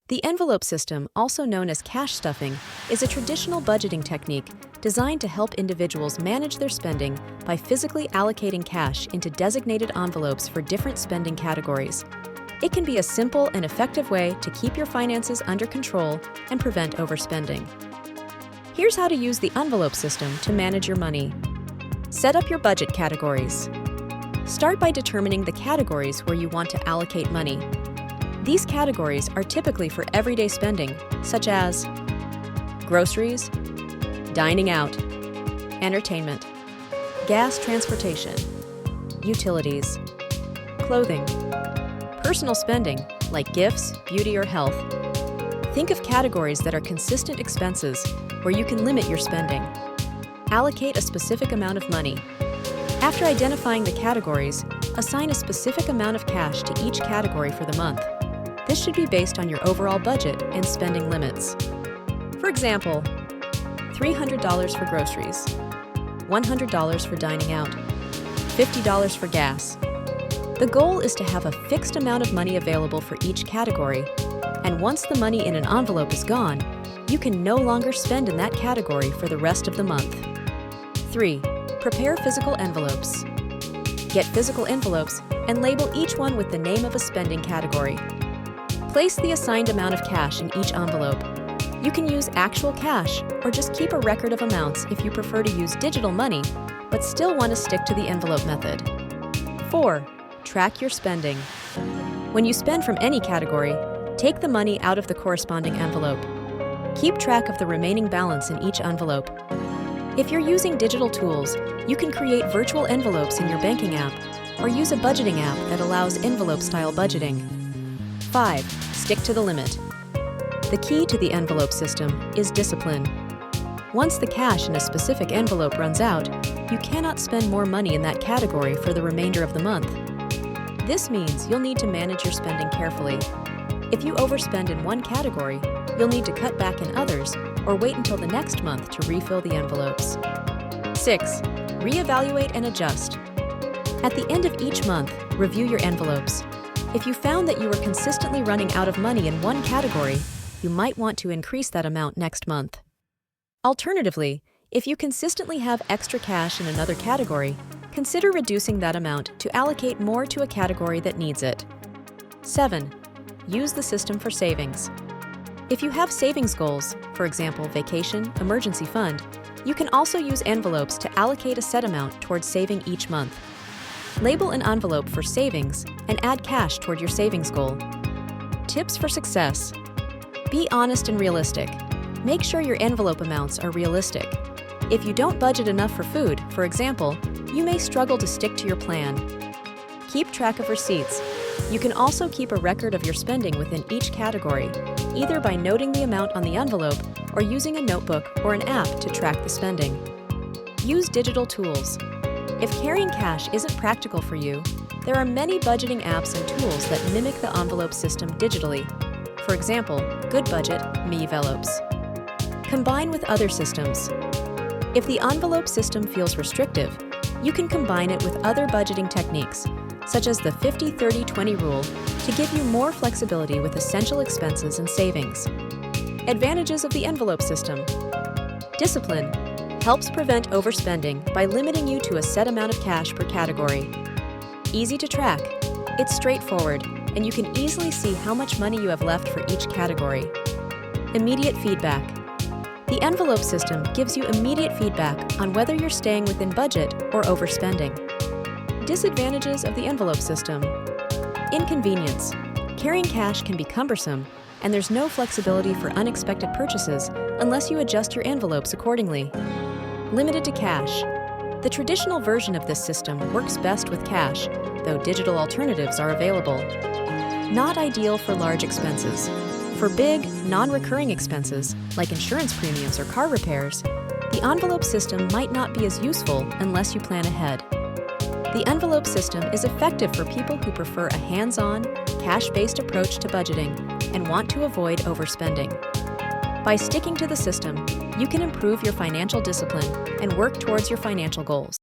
The envelope system, also known as cash stuffing, is a traditional budgeting technique designed to help individuals manage their spending by physically allocating cash into designated envelopes for different spending categories. It can be a simple and effective way to keep your finances under control and prevent overspending. Here's how to use the envelope system to manage your money. Set up your budget categories. Start by determining the categories where you want to allocate money. These categories are typically for everyday spending, such as groceries, dining out, entertainment, gas transportation, utilities, clothing, personal spending like gifts, beauty, or health. Think of categories that are consistent expenses where you can limit your spending. Allocate a specific amount of money. After identifying the categories, assign a specific amount of cash to each category for the month. This should be based on your overall budget and spending limits. For example, $300 for groceries, $100 for dining out, $50 for gas. The goal is to have a fixed amount of money available for each category, and once the money in an envelope is gone, you can no longer spend in that category for the rest of the month. 3. Prepare physical envelopes. Get physical envelopes and label each one with the name of a spending category. Place the assigned amount of cash in each envelope. You can use actual cash or just keep a record of amounts if you prefer to use digital money, but still want to stick to the envelope method. 4. Track your spending. When you spend from any category, take the money out of the corresponding envelope. Keep track of the remaining balance in each envelope. If you're using digital tools, you can create virtual envelopes in your banking app or use a budgeting app that allows envelope-style budgeting. 5. Stick to the limit. The key to the envelope system is discipline. Once the cash in a specific envelope runs out, you cannot spend more money in that category for the remainder of the month. This means you'll need to manage your spending carefully. If you overspend in one category, you'll need to cut back in others or wait until the next month to refill the envelopes. 6. Reevaluate and adjust. At the end of each month, review your envelopes. If you found that you were consistently running out of money in one category, you might want to increase that amount next month. Alternatively, if you consistently have extra cash in another category, consider reducing that amount to allocate more to a category that needs it. 7. Use the system for savings. If you have savings goals, for example, vacation, emergency fund, you can also use envelopes to allocate a set amount towards saving each month. Label an envelope for savings and add cash toward your savings goal. Tips for success. Be honest and realistic. Make sure your envelope amounts are realistic. If you don't budget enough for food, for example, you may struggle to stick to your plan. Keep track of receipts. You can also keep a record of your spending within each category, either by noting the amount on the envelope or using a notebook or an app to track the spending. Use digital tools. If carrying cash isn't practical for you, there are many budgeting apps and tools that mimic the envelope system digitally. For example, Good Budget, Me-velopes. Combine with other systems. If the envelope system feels restrictive, you can combine it with other budgeting techniques, such as the 50-30-20 rule, to give you more flexibility with essential expenses and savings. Advantages of the envelope system. Discipline helps prevent overspending by limiting you to a set amount of cash per category. Easy to track. It's straightforward, and you can easily see how much money you have left for each category. Immediate feedback. The envelope system gives you immediate feedback on whether you're staying within budget or overspending. Disadvantages of the envelope system. Inconvenience. Carrying cash can be cumbersome, and there's no flexibility for unexpected purchases unless you adjust your envelopes accordingly. Limited to cash. The traditional version of this system works best with cash, though digital alternatives are available. Not ideal for large expenses. For big, non-recurring expenses, like insurance premiums or car repairs, the envelope system might not be as useful unless you plan ahead. The envelope system is effective for people who prefer a hands-on, cash-based approach to budgeting and want to avoid overspending. By sticking to the system, you can improve your financial discipline and work towards your financial goals.